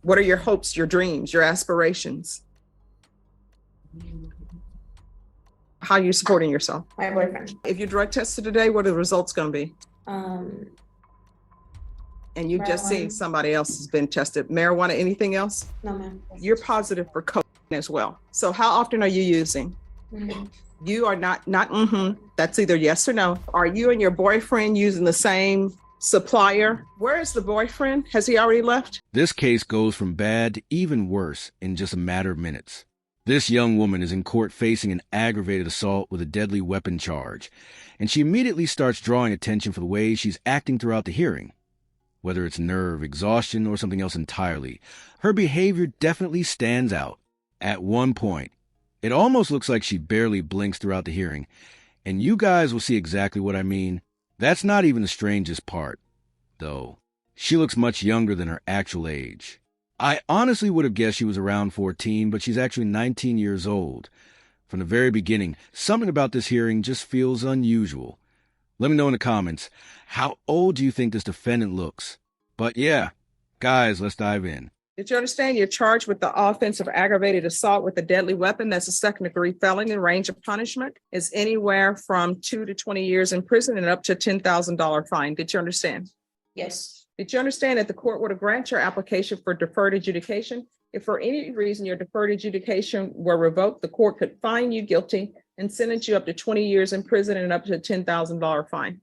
What are your hopes, your dreams, your aspirations? How are you supporting yourself? My boyfriend. If you drug tested today, what are the results going to be? Um, And you just seen Marijuana. somebody else has been tested. Marijuana, anything else? No, ma'am. You're positive for cocaine as well. So how often are you using? Mhm. You are not, that's either yes or no. Are you and your boyfriend using the same supplier? Where is the boyfriend? Has he already left? This case goes from bad to even worse in just a matter of minutes. This young woman is in court facing an aggravated assault with a deadly weapon charge, and she immediately starts drawing attention for the way she's acting throughout the hearing. Whether it's nerve, exhaustion, or something else entirely, her behavior definitely stands out. At one point, it almost looks like she barely blinks throughout the hearing, and you guys will see exactly what I mean. That's not even the strangest part, though. She looks much younger than her actual age. I honestly would have guessed she was around 14, but she's actually 19 years old. From the very beginning, something about this hearing just feels unusual. Let me know in the comments, how old do you think this defendant looks? But yeah, guys, let's dive in. Did you understand you're charged with the offense of aggravated assault with a deadly weapon? That's a second-degree felony. The range of punishment is anywhere from 2 to 20 years in prison and up to $10,000 fine. Did you understand? Yes. Did you understand that the court would grant your application for deferred adjudication? If for any reason your deferred adjudication were revoked, the court could find you guilty and sentence you up to 20 years in prison and up to a $10,000 fine.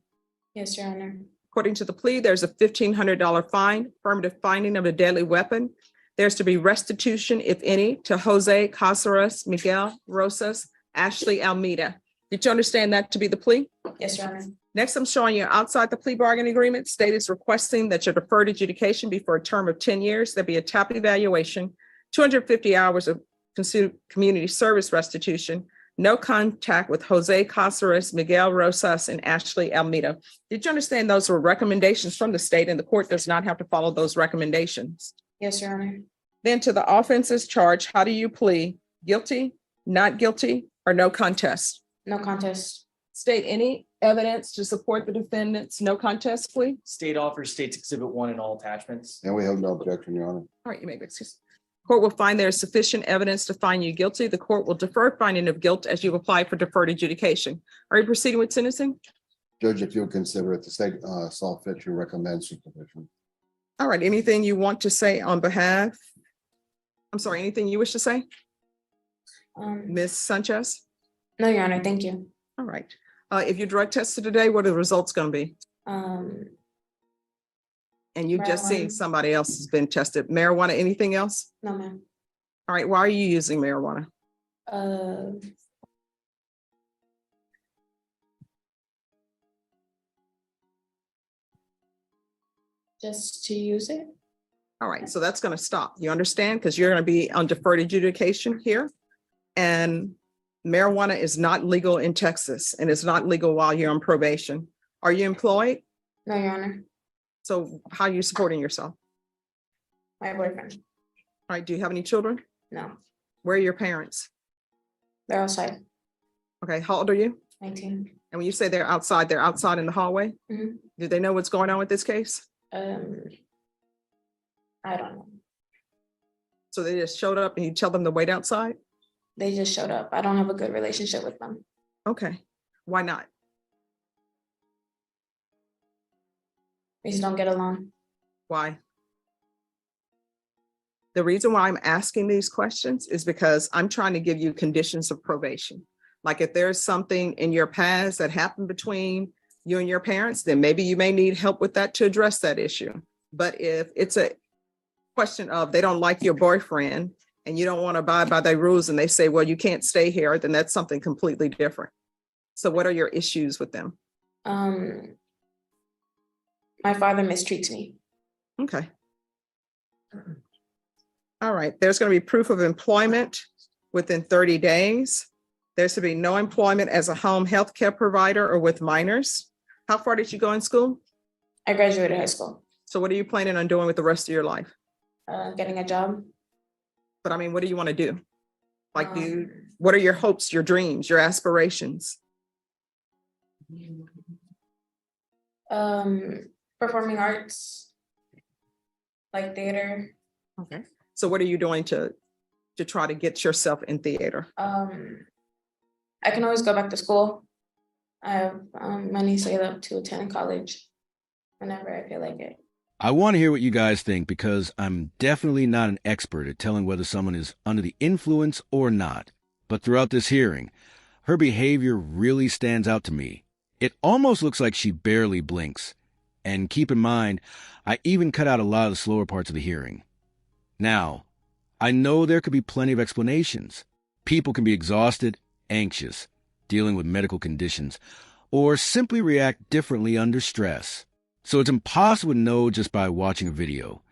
Yes, Your Honor. According to the plea, there's a $1,500 fine, affirmative finding of a deadly weapon. There's to be restitution, if any, to Jose Casares, Miguel Rosas, Ashley Almeida. Did you understand that to be the plea? Yes, Your Honor. Next, I'm showing you outside the plea bargaining agreement. State is requesting that your deferred adjudication be for a term of 10 years. There'll be a TAP evaluation, 250 hours of community service restitution, no contact with Jose Casares, Miguel Rosas, and Ashley Almeida. Did you understand those were recommendations from the state and the court does not have to follow those recommendations? Yes, Your Honor. Then to the offenses charged, how do you plead? Guilty, not guilty, or no contest? No contest. State any evidence to support the defendant's no contest plea? State offers State's Exhibit 1 and all attachments. And we have no objection, Your Honor. All right, you may be excused. Court will find there is sufficient evidence to find you guilty. The court will defer finding of guilt as you apply for deferred adjudication. Are you proceeding with sentencing? Judge, if you'll consider it, the state saw fit to recommend supervision. All right, anything you want to say on behalf? I'm sorry, anything you wish to say? Ms. Sanchez? No, Your Honor. Thank you. All right. If you drug tested today, what are the results going to be? Um, And you just seen Marijuana. somebody else has been tested. Marijuana, anything else? No, ma'am. All right, why are you using marijuana? Just to use it. All right, so that's going to stop. You understand? Because you're going to be on deferred adjudication here. And marijuana is not legal in Texas and it's not legal while you're on probation. Are you employed? No, Your Honor. So how are you supporting yourself? My boyfriend. All right, do you have any children? No. Where are your parents? They're outside. Okay, how old are you? 19. And when you say they're outside in the hallway? Mhm. Do they know what's going on with this case? I don't know. So they just showed up and you tell them to wait outside? They just showed up. I don't have a good relationship with them. Okay, why not? We just don't get along. Why? The reason why I'm asking these questions is because I'm trying to give you conditions of probation. Like if there's something in your past that happened between you and your parents, then maybe you may need help with that to address that issue. But if it's a question of they don't like your boyfriend and you don't want to abide by their rules and they say, well, you can't stay here, then that's something completely different. So what are your issues with them? My father mistreats me. Okay. All right, there's going to be proof of employment within 30 days. There's to be no employment as a home health care provider or with minors. How far did you go in school? I graduated high school. So what are you planning on doing with the rest of your life? Getting a job. But I mean, what do you want to do? Like what are your hopes, your dreams, your aspirations? Performing arts, like theater. Okay. So what are you doing to try to get yourself in theater? I can always go back to school. I have money saved up to attend college whenever I feel like it. I want to hear what you guys think because I'm definitely not an expert at telling whether someone is under the influence or not. But throughout this hearing, her behavior really stands out to me. It almost looks like she barely blinks. And keep in mind, I even cut out a lot of the slower parts of the hearing. Now, I know there could be plenty of explanations. People can be exhausted, anxious, dealing with medical conditions, or simply react differently under stress. So it's impossible to know just by watching a video.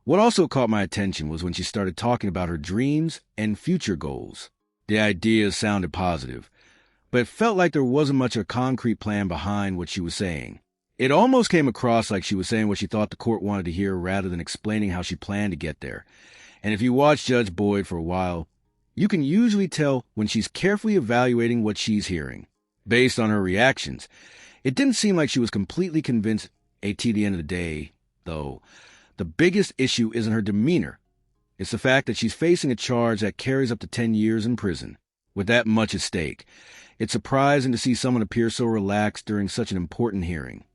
What also caught my attention was when she started talking about her dreams and future goals. The ideas sounded positive, but it felt like there wasn't much of a concrete plan behind what she was saying. It almost came across like she was saying what she thought the court wanted to hear rather than explaining how she planned to get there. And if you watch Judge Boyd for a while, you can usually tell when she's carefully evaluating what she's hearing. Based on her reactions, it didn't seem like she was completely convinced. At the end of the day, though, the biggest issue isn't her demeanor. It's the fact that she's facing a charge that carries up to 10 years in prison. With that much at stake, it's surprising to see someone appear so relaxed during such an important hearing.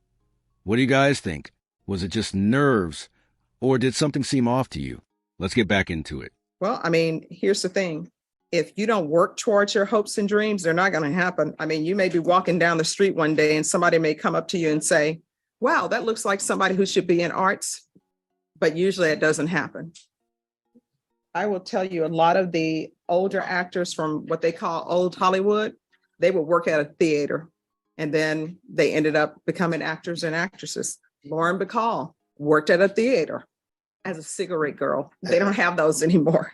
What do you guys think? Was it just nerves, or did something seem off to you? Let's get back into it. Well, I mean, here's the thing. If you don't work towards your hopes and dreams, they're not going to happen. I mean, you may be walking down the street one day and somebody may come up to you and say, wow, that looks like somebody who should be in arts, but usually it doesn't happen. I will tell you, a lot of the older actors from what they call old Hollywood, they would work at a theater and then they ended up becoming actors and actresses. Lauren Bacall worked at a theater as a cigarette girl. They don't have those anymore.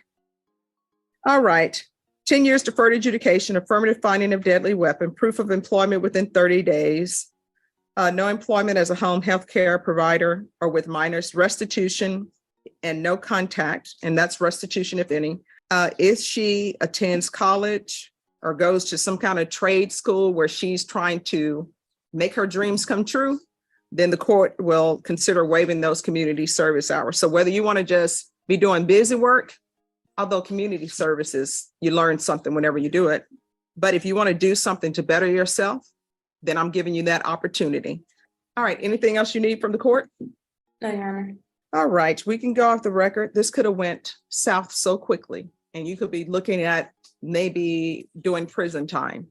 All right. 10 years deferred adjudication, affirmative finding of deadly weapon, proof of employment within 30 days, no employment as a home health care provider or with minors, restitution and no contact, and that's restitution if any. If she attends college or goes to some kind of trade school where she's trying to make her dreams come true, then the court will consider waiving those community service hours. So whether you want to just be doing busy work, although community services, you learn something whenever you do it. But if you want to do something to better yourself, then I'm giving you that opportunity. All right. Anything else you need from the court? No, Your Honor. All right. We can go off the record. This could have went south so quickly, and you could be looking at maybe doing prison time.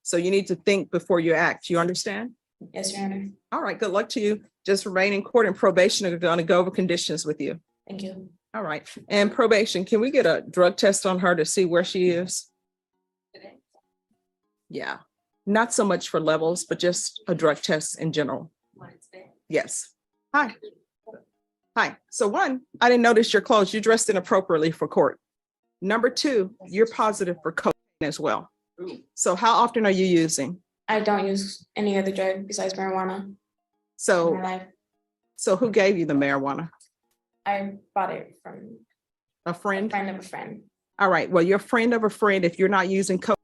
So you need to think before you act. You understand? Yes, Your Honor. All right. Good luck to you. Just remain in court, and probation are going to go over conditions with you. Thank you. All right. And probation, can we get a drug test on her to see where she is? Yeah. Not so much for levels, but just a drug test in general. Yes. Hi. Hi. So one, I didn't notice your clothes. You dressed inappropriately for court. Number two, you're positive for cocaine as well. So how often are you using? I don't use any other drug besides marijuana in So, my life. so who gave you the marijuana? I bought it from A a friend? friend of a friend. All right. Well, your friend of a friend, if you're not using cocaine,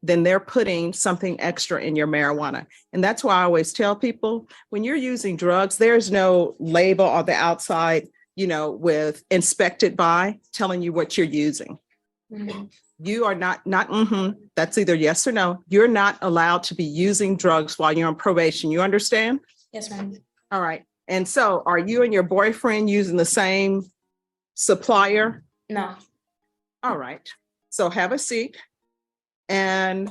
then they're putting something extra in your marijuana. And that's why I always tell people, when you're using drugs, there's no label on the outside, with inspected by telling you what you're using. Mhm. You are not, that's either yes or no. You're not allowed to be using drugs while you're on probation. You understand? Yes, ma'am. All right. And so are you and your boyfriend using the same supplier? No. All right. So have a seat. And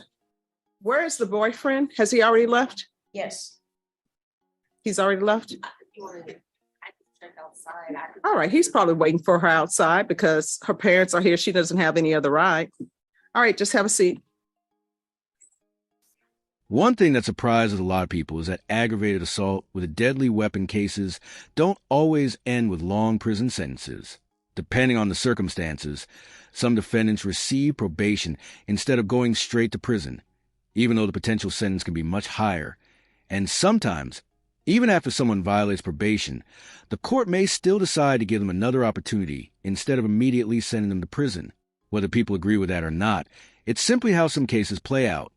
where is the boyfriend? Has he already left? Yes. He's already left? All right. He's probably waiting for her outside because her parents are here. She doesn't have any other ride. All right. Just have a seat. One thing that surprises a lot of people is that aggravated assault with a deadly weapon cases don't always end with long prison sentences. Depending on the circumstances, some defendants receive probation instead of going straight to prison, even though the potential sentence can be much higher. And sometimes, even after someone violates probation, the court may still decide to give them another opportunity instead of immediately sending them to prison. Whether people agree with that or not, it's simply how some cases play out.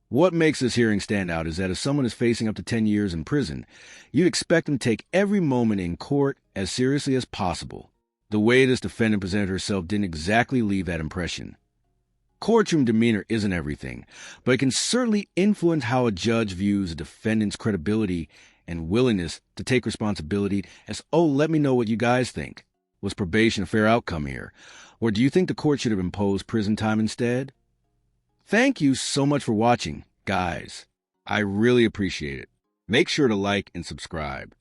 What makes this hearing stand out is that if someone is facing up to 10 years in prison, you'd expect them to take every moment in court as seriously as possible. The way this defendant presented herself didn't exactly leave that impression. Courtroom demeanor isn't everything, but it can certainly influence how a judge views a defendant's credibility and willingness to take responsibility as, oh, let me know what you guys think. Was probation a fair outcome here? Or do you think the court should have imposed prison time instead? Thank you so much for watching, guys. I really appreciate it. Make sure to like and subscribe.